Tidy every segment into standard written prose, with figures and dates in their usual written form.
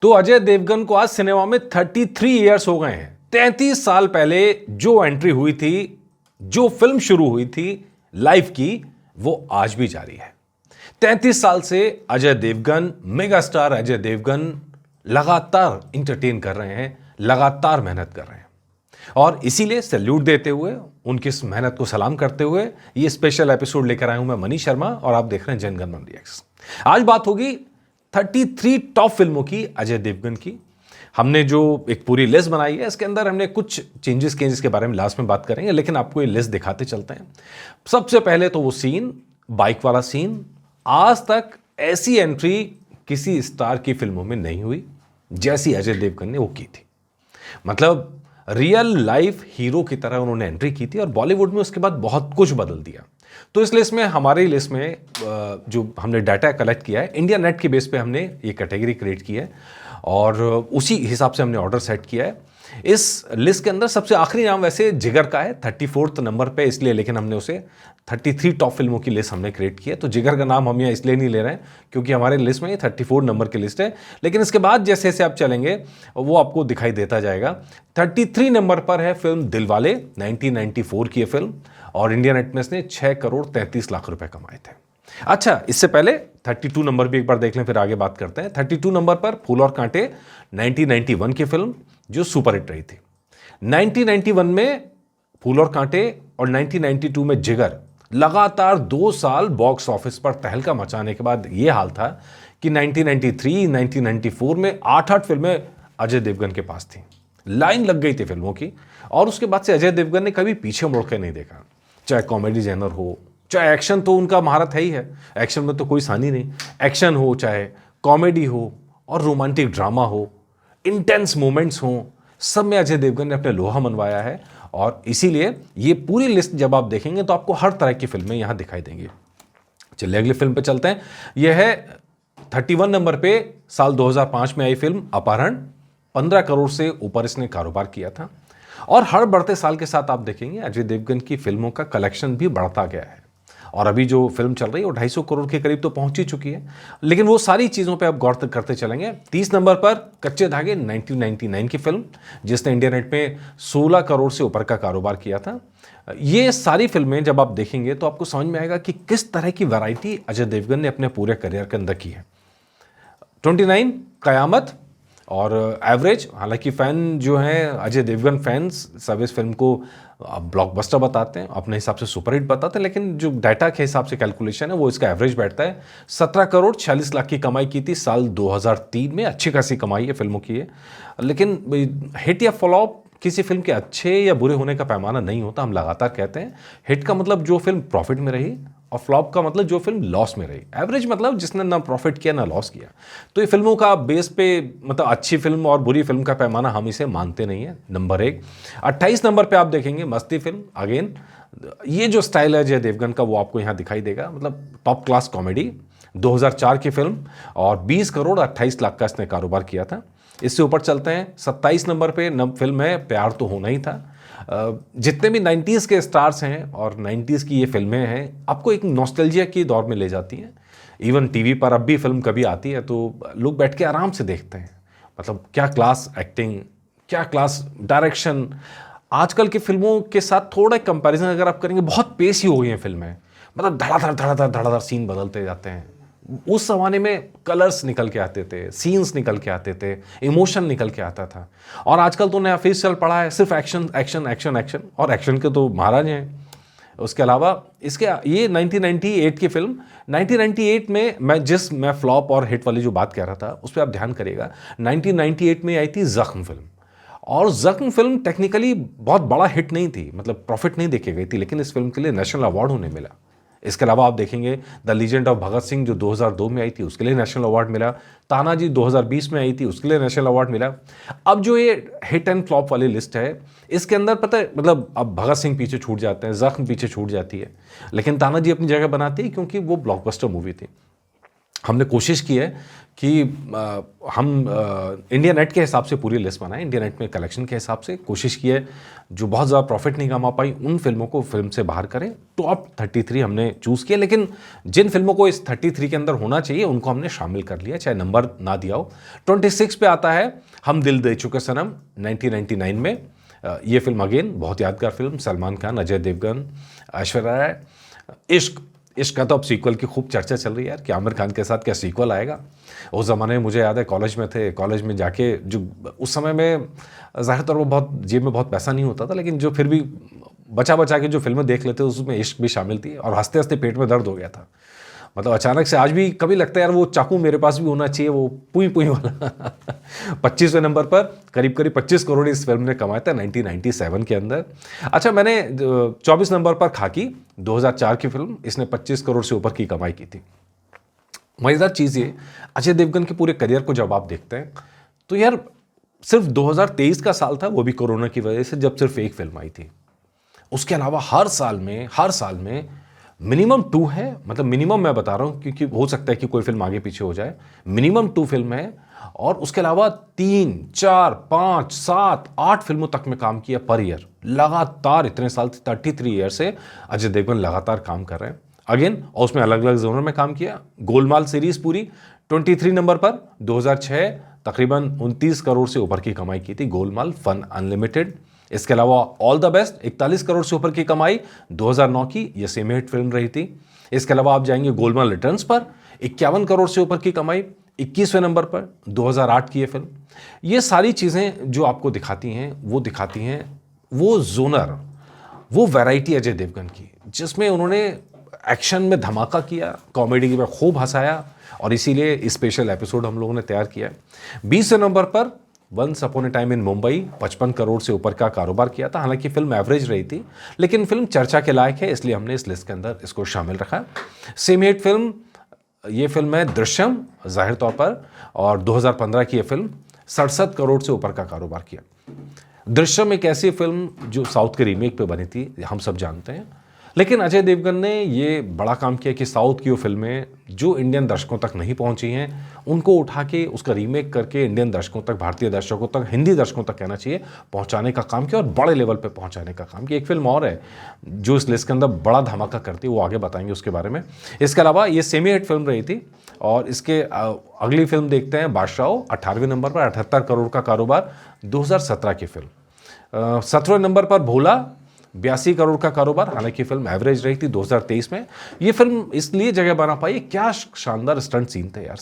तो अजय देवगन को आज सिनेमा में 33 ईयर्स हो गए हैं। 33 साल पहले जो एंट्री हुई थी, जो फिल्म शुरू हुई थी लाइफ की, वो आज भी जारी है। 33 साल से अजय देवगन, मेगा स्टार अजय देवगन लगातार इंटरटेन कर रहे हैं, लगातार मेहनत कर रहे हैं। और इसीलिए सैल्यूट देते हुए, उनकी इस मेहनत को सलाम करते हुए ये स्पेशल एपिसोड लेकर आया हूं मैं मनीष शर्मा और आप देख रहे हैं जनगण मन रिएक्ट्स। आज बात होगी 33 टॉप फिल्मों की अजय देवगन की। हमने जो एक पूरी लिस्ट बनाई है, इसके अंदर हमने कुछ चेंजेस किए जिसके बारे में लास्ट में बात करेंगे, लेकिन आपको ये लिस्ट दिखाते चलते हैं। सबसे पहले तो वो सीन, बाइक वाला सीन। आज तक ऐसी एंट्री किसी स्टार की फिल्मों में नहीं हुई जैसी अजय देवगन ने वो की थी। मतलब रियल लाइफ हीरो की तरह उन्होंने एंट्री की थी और बॉलीवुड में उसके बाद बहुत कुछ बदल दिया। तो इस लिस्ट में, हमारी लिस्ट में जो हमने डाटा कलेक्ट किया है, इंडिया नेट के बेस पे हमने ये कैटेगरी क्रिएट की है और उसी हिसाब से हमने ऑर्डर सेट किया है। इस लिस्ट के अंदर सबसे आखिरी नाम वैसे जिगर का है, 34th नंबर पे इसलिए, लेकिन हमने उसे 33 टॉप फिल्मों की लिस्ट हमने क्रिएट की है। तो जिगर का नाम हम यहाँ इसलिए नहीं ले रहे हैं क्योंकि हमारे लिस्ट में ये 34 नंबर की लिस्ट है, लेकिन इसके बाद जैसे जैसे आप चलेंगे वो आपको दिखाई देता जाएगा। 33 नंबर पर है फिल्म दिलवाले, 1994 की फिल्म, और इंडिया नेट में इसने 6 करोड़ 33 लाख रुपए कमाए थे। अच्छा, इससे पहले 32 नंबर भी एक बार देख लें, फिर आगे बात करते हैं। 32 नंबर पर फूल और कांटे, 1991 की फिल्म जो सुपर हिट रही थी। 1991 में फूल और कांटे और 1992 में जिगर लगातार 2 साल बॉक्स ऑफिस पर तहलका मचाने के बाद यह हाल था कि 1993, 1994 में 8-8 फिल्में अजय देवगन के पास थी। लाइन लग गई थी फिल्मों की और उसके बाद से अजय देवगन ने कभी पीछे मुड़ के नहीं देखा। चाहे कॉमेडी जेनर हो, चाहे एक्शन, तो उनका महारत है ही है, एक्शन में तो कोई सानी नहीं। एक्शन हो, चाहे कॉमेडी हो और रोमांटिक ड्रामा हो, इंटेंस मोमेंट्स हों, सब में अजय देवगन ने अपने लोहा मनवाया है। और इसीलिए ये पूरी लिस्ट जब आप देखेंगे तो आपको हर तरह की फिल्में यहां दिखाई देंगी। चलिए अगली फिल्म पे चलते हैं। यह है 31 नंबर पे साल 2005 में आई फिल्म अपहरण। 15 करोड़ से ऊपर इसने कारोबार किया था और हर बढ़ते साल के साथ आप देखेंगे अजय देवगन की फिल्मों का कलेक्शन भी बढ़ता गया है और अभी जो फिल्म चल रही है वो 250 करोड़ के करीब तो पहुंच ही चुकी है। लेकिन वो सारी चीज़ों पे आप गौर करते चलेंगे। 30 नंबर पर कच्चे धागे, 1999 की फिल्म, जिसने इंडिया नेट में 16 करोड़ से ऊपर का कारोबार किया था। ये सारी फिल्में जब आप देखेंगे तो आपको समझ में आएगा कि किस तरह की वैरायटी अजय देवगन ने अपने पूरे करियर के अंदर की है। 29 कयामत और एवरेज। हालांकि फ़ैन जो हैं अजय देवगन फैंस सब इस फिल्म को ब्लॉकबस्टर बताते हैं, अपने हिसाब से सुपरहिट बताते हैं, लेकिन जो डाटा के हिसाब से कैलकुलेशन है वो इसका एवरेज बैठता है। 17 करोड़ 46 लाख की कमाई की थी साल 2003 में। अच्छी खासी कमाई है फिल्मों की है, लेकिन हिट या फ्लॉप किसी फिल्म के अच्छे या बुरे होने का पैमाना नहीं होता। हम लगातार कहते हैं हिट का मतलब जो फिल्म प्रॉफिट में रही और फ्लॉप का मतलब जो फिल्म लॉस में रही। एवरेज मतलब जिसने ना प्रॉफिट किया ना लॉस किया। तो ये फिल्मों का बेस पे, मतलब अच्छी फिल्म और बुरी फिल्म का पैमाना हम इसे मानते नहीं है। नंबर 1। 28 नंबर पे आप देखेंगे मस्ती फिल्म। अगेन ये जो स्टाइल है अजय देवगन का वो आपको यहाँ दिखाई देगा, मतलब टॉप क्लास कॉमेडी। 2004 की फिल्म और 20 करोड़ 28 लाख का इसने कारोबार किया था। इससे ऊपर चलते हैं। 27 नंबर पे फिल्म है प्यार तो होना ही था। जितने भी 90s के स्टार्स हैं और 90s की ये फिल्में हैं, आपको एक नॉस्टैल्जिया की दौर में ले जाती हैं। इवन टीवी पर अब भी फिल्म कभी आती है तो लोग बैठ के आराम से देखते हैं। मतलब क्या क्लास एक्टिंग, क्या क्लास डायरेक्शन। आजकल की फिल्मों के साथ थोड़ा कंपैरिजन अगर आप करेंगे, बहुत पेस ही हो गई हैं फिल्में। मतलब धड़ाधड़ सीन बदलते जाते हैं। उस ज़माने में कलर्स निकल के आते थे, सीन्स निकल के आते थे, इमोशन निकल के आता था। और आजकल तो नया फेस चल पड़ा है, सिर्फ एक्शन एक्शन एक्शन एक्शन, और एक्शन के तो महाराज हैं। उसके अलावा इसके ये 1998 की फिल्म। 1998 में मैं फ्लॉप और हिट वाली जो बात कह रहा था उस पर आप ध्यान करिएगा। 1998 में आई थी जख्म फिल्म, और जख्म फिल्म टेक्निकली बहुत बड़ा हिट नहीं थी, मतलब प्रॉफिट नहीं देखी गई थी, लेकिन इस फिल्म के लिए नेशनल अवार्ड उन्हें मिला। इसके अलावा आप देखेंगे the legend of Bhagat Singh जो 2002 में आई थी, उसके लिए नेशनल अवार्ड मिला। तानाजी 2020 में आई थी, उसके लिए नेशनल अवार्ड मिला। अब जो ये हिट एंड फ्लॉप वाली लिस्ट है, इसके अंदर पता है, मतलब अब भगत सिंह पीछे छूट जाते हैं, जख्म पीछे छूट जाती है, लेकिन तानाजी अपनी जगह बनाती है क्योंकि वो ब्लॉकबस्टर मूवी थी। हमने कोशिश की है कि हम इंडिया नेट के हिसाब से पूरी लिस्ट बनाएं, इंडिया नेट में कलेक्शन के हिसाब से कोशिश की है, जो बहुत ज़्यादा प्रॉफिट नहीं कमा पाई उन फिल्मों को फिल्म से बाहर करें। टॉप 33 हमने चूज़ किया, लेकिन जिन फिल्मों को इस 33 के अंदर होना चाहिए उनको हमने शामिल कर लिया, चाहे नंबर ना दिया हो। 26 पे आता है हम दिल दे चुके सनम 1999 में। ये फिल्म अगेन बहुत यादगार फिल्म, सलमान खान, अजय देवगन, ऐश्वर्या राय। इश्क का तो अब सीक्वल की खूब चर्चा चल रही है यार कि आमिर खान के साथ क्या सीक्वल आएगा। उस ज़माने में मुझे याद है कॉलेज में थे, कॉलेज में जाके जो उस समय में ज़ाहिर तौर पर बहुत जेब में बहुत पैसा नहीं होता था, लेकिन जो फिर भी बचा बचा के जो फिल्में देख लेते उसमें इश्क भी शामिल थी और हंसते हंसते पेट में दर्द हो गया था। मतलब अचानक से आज भी कभी लगता है यार वो चाकू मेरे पास भी होना चाहिए, वो पुई पुई वाला। 25वें नंबर पर करीब करीब 25 करोड़ इस फिल्म ने कमाया था 1997 के अंदर। अच्छा, मैंने 24 नंबर पर खाकी 2004 की फिल्म, इसने 25 करोड़ से ऊपर की कमाई की थी। मज़ेदार चीज़ ये, अजय देवगन के पूरे करियर को जब आप देखते हैं तो यार सिर्फ 2023 का साल था, वो भी कोरोना की वजह से, जब सिर्फ एक फिल्म आई थी। उसके अलावा हर साल में मिनिमम 2 है, मतलब मिनिमम मैं बता रहा हूँ क्योंकि हो सकता है कि कोई फिल्म आगे पीछे हो जाए, मिनिमम 2 फिल्म है। और उसके अलावा 3, 4, 5, 7, 8 फिल्मों तक में काम किया पर ईयर, लगातार इतने साल 33 ईयर से अजय देवगन लगातार काम कर रहे हैं अगेन, और उसमें अलग अलग जोनर में काम किया। गोलमाल सीरीज पूरी 23 नंबर पर 2006 तकरीबन 29 करोड़ से ऊपर की कमाई की थी गोलमाल फन अनलिमिटेड। इसके अलावा ऑल द बेस्ट 41 करोड़ से ऊपर की कमाई 2009 की, ये सेमी हिट फिल्म रही थी। इसके अलावा आप जाएंगे गोलमाल रिटर्न्स पर 51 करोड़ से ऊपर की कमाई, 21वें नंबर पर 2008 की ये फिल्म। ये सारी चीज़ें जो आपको दिखाती हैं वो जोनर, वो वैरायटी अजय देवगन की, जिसमें उन्होंने एक्शन में धमाका किया, कॉमेडी में खूब हंसाया, और इसीलिए स्पेशल एपिसोड हम लोगों ने तैयार किया। 20वें नंबर पर once upon a time in Mumbai 55 crore से ऊपर का कारोबार किया था। हालांकि फिल्म एवरेज रही थी, लेकिन फिल्म चर्चा के लायक है, इसलिए हमने इस लिस्ट के अंदर इसको शामिल रखा। सेम हिट फिल्म ये फिल्म है दृश्यम, जाहिर तौर पर, और 2015 की ये फिल्म 67 करोड़ से ऊपर का कारोबार किया। दृश्यम एक ऐसी फिल्म जो साउथ के रीमेक पे बनी थी, हम सब जानते हैं, लेकिन अजय देवगन ने ये बड़ा काम किया कि साउथ की वो फिल्में जो इंडियन दर्शकों तक नहीं पहुंची हैं उनको उठा के उसका रीमेक करके इंडियन दर्शकों तक, भारतीय दर्शकों तक, हिंदी दर्शकों तक कहना चाहिए, पहुंचाने का काम किया और बड़े लेवल पे पहुंचाने का काम किया। एक फिल्म और है जो इस लिस्ट के अंदर बड़ा धमाका करती है, वो आगे बताएंगे उसके बारे में। इसके अलावा ये सेमी हिट फिल्म रही थी, और इसके अगली फिल्म देखते हैं बादशाह 18वें नंबर पर 78 करोड़ का कारोबार 2017 की फिल्म। 17वें नंबर पर भोला 82 करोड़ का कारोबार, हालांकि फिल्म एवरेज रही थी 2023 में। ये फिल्म इसलिए जगह बना पाई, क्या शानदार स्टंट सीन थे यार,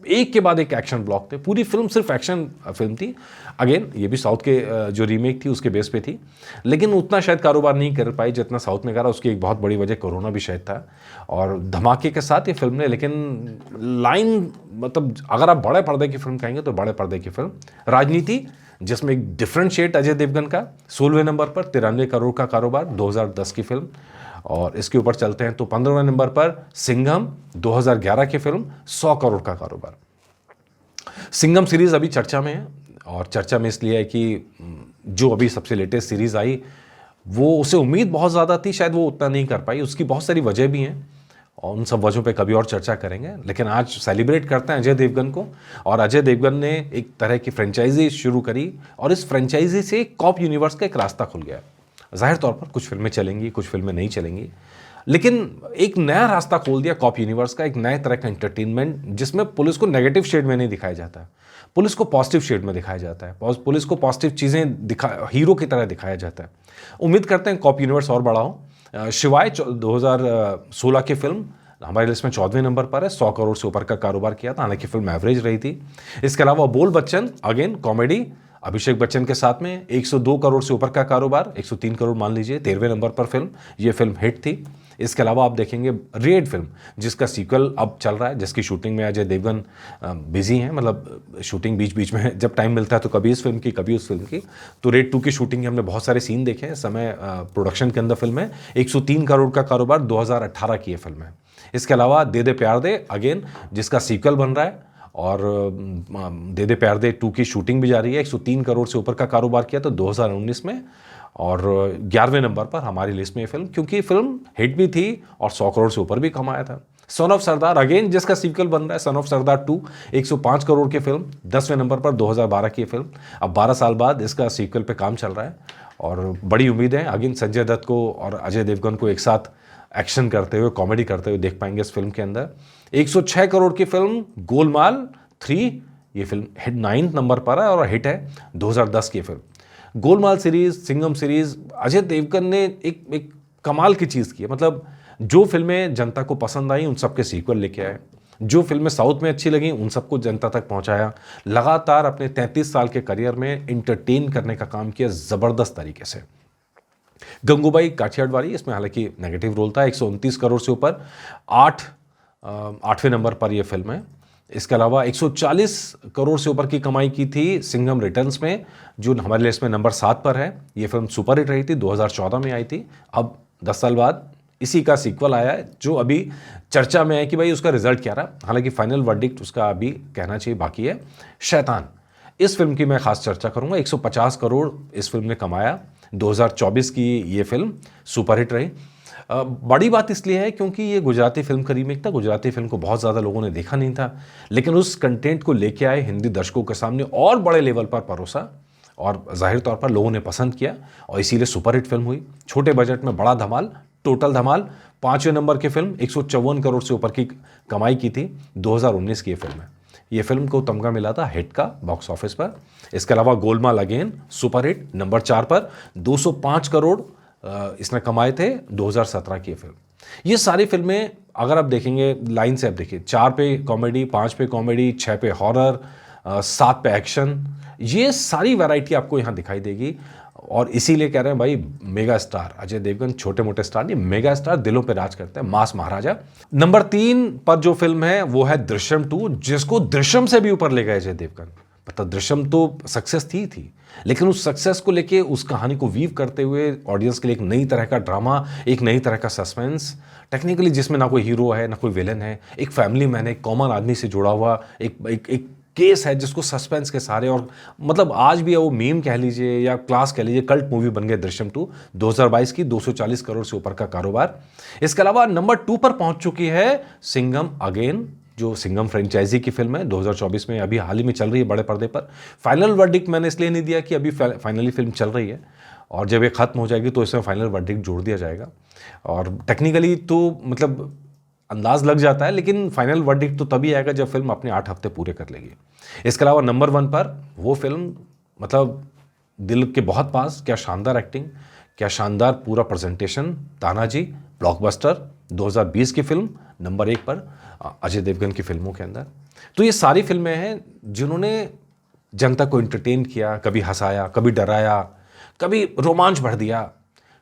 एक के बाद एक एक्शन ब्लॉक थे, पूरी फिल्म सिर्फ एक्शन फिल्म थी। अगेन ये भी साउथ के जो रीमेक थी उसके बेस पे थी, लेकिन उतना शायद कारोबार नहीं कर पाई जितना साउथ में करा। उसकी एक बहुत बड़ी वजह कोरोना भी शायद था, और धमाके के साथ ये फिल्म ने, लेकिन लाइन मतलब अगर आप बड़े पर्दे की फिल्म कहेंगे तो बड़े पर्दे की फिल्म राजनीति, जिसमें एक डिफरेंट शेड अजय देवगन का 16वें नंबर पर 93 करोड़ का कारोबार 2010 की फिल्म। और इसके ऊपर चलते हैं तो 15वें नंबर पर सिंघम 2011 की फिल्म 100 करोड़ का कारोबार। सिंघम सीरीज अभी चर्चा में है, और चर्चा में इसलिए है कि जो अभी सबसे लेटेस्ट सीरीज आई वो उसे उम्मीद बहुत ज़्यादा थी, शायद वो उतना नहीं कर पाई, उसकी बहुत सारी वजह भी हैं और उन सब वजहों पे कभी और चर्चा करेंगे। लेकिन आज सेलिब्रेट करते हैं अजय देवगन को, और अजय देवगन ने एक तरह की फ्रेंचाइजी शुरू करी, और इस फ्रेंचाइजी से कॉप यूनिवर्स का एक रास्ता खुल गया। जाहिर तौर पर कुछ फिल्में चलेंगी, कुछ फिल्में नहीं चलेंगी, लेकिन एक नया रास्ता खोल दिया कॉप यूनिवर्स का, एक नए तरह का एंटरटेनमेंट, जिसमें पुलिस को नेगेटिव शेड में नहीं दिखाया जाता है, पुलिस को पॉजिटिव शेड में दिखाया जाता है, पुलिस को पॉजिटिव चीज़ें हीरो की तरह दिखाया जाता है। उम्मीद करते हैं कॉप यूनिवर्स और बड़ा हो। शिवाय 2016 की फिल्म हमारे लिस्ट में 14वें नंबर पर है, 100 करोड़ से ऊपर का कारोबार किया था, हालांकि फिल्म एवरेज रही थी। इसके अलावा बोल बच्चन, अगेन कॉमेडी, अभिषेक बच्चन के साथ में 102 करोड़ से ऊपर का कारोबार, 103 करोड़ मान लीजिए, 13वें नंबर पर फिल्म, ये फिल्म हिट थी। इसके अलावा आप देखेंगे रेड फिल्म, जिसका सीक्वल अब चल रहा है, जिसकी शूटिंग में अजय देवगन बिजी हैं, मतलब शूटिंग बीच बीच में जब टाइम मिलता है तो कभी इस फिल्म की कभी उस फिल्म की। तो रेड 2 की शूटिंग हमने बहुत सारे सीन देखे हैं, समय प्रोडक्शन के अंदर फिल्म है। 103 करोड़ का कारोबार 2018 की ये फिल्म है। इसके अलावा दे दे प्यार दे, अगेन जिसका सीक्वल बन रहा है, और दे दे प्यार दे 2 की शूटिंग भी जारी है। 103 करोड़ से ऊपर का कारोबार किया तो 2019 में, और 11वें नंबर पर हमारी लिस्ट में ये फिल्म, क्योंकि फिल्म हिट भी थी और 100 करोड़ से ऊपर भी कमाया था। सन ऑफ सरदार अगेन जिसका सीक्वल बन रहा है, सन ऑफ सरदार 2, 105 करोड़ की फिल्म, 10वें नंबर पर 2012 की फिल्म। अब 12 साल बाद इसका सीक्वल पे काम चल रहा है और बड़ी उम्मीद है अगेन संजय दत्त को और अजय देवगन को एक साथ एक्शन करते हुए, कॉमेडी करते हुए देख पाएंगे इस फिल्म के अंदर। 106 करोड़ की फिल्म गोलमाल 3, ये फिल्म हिट 9th नंबर पर है और हिट है 2010 की फिल्म। गोलमाल सीरीज, सिंघम सीरीज, अजय देवगन ने एक कमाल की चीज़ की है। मतलब जो फिल्में जनता को पसंद आई उन सबके सीक्वल लेके आए, जो फिल्में साउथ में अच्छी लगी उन सबको जनता तक पहुंचाया। लगातार अपने 33 साल के करियर में इंटरटेन करने का काम किया ज़बरदस्त तरीके से। गंगूबाई काठियावाड़ी, इसमें हालांकि नेगेटिव रोल था, 129 करोड़ से ऊपर, 8वें नंबर पर यह फिल्म है। इसके अलावा 140 करोड़ से ऊपर की कमाई की थी सिंघम रिटर्न्स में, जो हमारे लिस्ट में नंबर 7 पर है। ये फिल्म सुपर हिट रही थी, 2014 में आई थी। अब 10 साल बाद इसी का सीक्वल आया है, जो अभी चर्चा में है कि भाई उसका रिजल्ट क्या रहा। हालांकि फाइनल वर्डिक्ट उसका अभी कहना चाहिए बाकी है। शैतान, इस फिल्म की मैं खास चर्चा करूंगा। 150 करोड़ इस फिल्म ने कमाया। 2024 की ये फिल्म सुपरहिट रही। बड़ी बात इसलिए है क्योंकि ये गुजराती फिल्म का रीमेक था। गुजराती फिल्म को बहुत ज़्यादा लोगों ने देखा नहीं था, लेकिन उस कंटेंट को लेके आए हिंदी दर्शकों के सामने और बड़े लेवल पर परोसा और जाहिर तौर पर लोगों ने पसंद किया और इसीलिए सुपरहिट फिल्म हुई। छोटे बजट में बड़ा धमाल, टोटल धमाल। 5वें नंबर की फिल्म, 154 करोड़ से ऊपर की कमाई की थी। 2019 की ये फिल्म है। ये फिल्म को तमगा मिला था हिट का बॉक्स ऑफिस पर। इसके अलावा गोलमाल अगेन सुपरहिट, नंबर 4 पर, 205 करोड़ इसने कमाए थे 2017 की फिल्म। ये सारी फिल्में अगर आप देखेंगे लाइन से, आप देखिए 4 पे कॉमेडी, 5 पे कॉमेडी, 6 पे हॉरर, 7 पे एक्शन, ये सारी वैरायटी आपको यहाँ दिखाई देगी। और इसीलिए कह रहे हैं भाई मेगा स्टार अजय देवगन, छोटे मोटे स्टार नहीं, मेगा स्टार दिलों पे राज करते हैं, मास महाराजा। नंबर 3 पर जो फिल्म है वो है दृश्यम 2, जिसको दृश्यम से भी ऊपर ले गए अजय देवगन। मतलब दृश्यम तो सक्सेस थी, लेकिन उस सक्सेस को लेके उस कहानी को वीव करते हुए ऑडियंस के लिए एक नई तरह का ड्रामा, एक नई तरह का सस्पेंस, टेक्निकली जिसमें ना कोई हीरो है ना कोई विलन है, एक फैमिली मैन है, एक कॉमन आदमी से जुड़ा हुआ एक केस है जिसको सस्पेंस के सारे, और मतलब आज भी वो मीम कह लीजिए या क्लास कह लीजिए, कल्ट मूवी बन गए दृश्यम 2। 2022 की 240 करोड़ से ऊपर का कारोबार। इसके अलावा नंबर 2 पर पहुंच चुकी है सिंघम अगेन, जो सिंघम फ्रेंचाइजी की फिल्म है, 2024 में अभी हाल ही में चल रही है बड़े पर्दे पर। फाइनल वर्डिक्ट मैंने इसलिए नहीं दिया कि अभी फाइनली फिल्म चल रही है और जब ये खत्म हो जाएगी तो इसमें फाइनल वर्डिक्ट जोड़ दिया जाएगा। और टेक्निकली तो मतलब अंदाज लग जाता है, लेकिन फाइनल वर्डिक्ट तो तभी आएगा जब फिल्म अपने 8 हफ्ते पूरे कर लेगी। इसके अलावा नंबर 1 पर वो फिल्म, मतलब दिल के बहुत पास, क्या शानदार एक्टिंग, क्या शानदार पूरा प्रेजेंटेशन, तानाजी ब्लॉकबस्टर, 2020 की फिल्म, नंबर 1 पर अजय देवगन की फिल्मों के अंदर। तो ये सारी फिल्में हैं जिन्होंने जनता को एंटरटेन किया, कभी हंसाया, कभी डराया, कभी रोमांच भर दिया,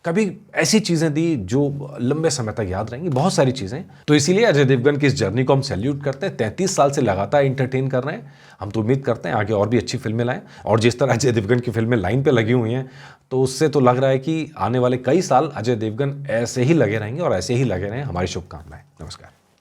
कभी ऐसी चीज़ें दी जो लंबे समय तक याद रहेंगी, बहुत सारी चीज़ें। तो इसीलिए अजय देवगन की इस जर्नी को हम सैल्यूट करते हैं। 33 साल से लगातार एंटरटेन कर रहे हैं। हम तो उम्मीद करते हैं आगे और भी अच्छी फिल्में लाएं, और जिस तरह अजय देवगन की फिल्में लाइन पे लगी हुई हैं तो उससे तो लग रहा है कि आने वाले कई साल अजय देवगन ऐसे ही लगे रहेंगे और ऐसे ही लगे रहें। हमारी शुभकामनाएं। नमस्कार।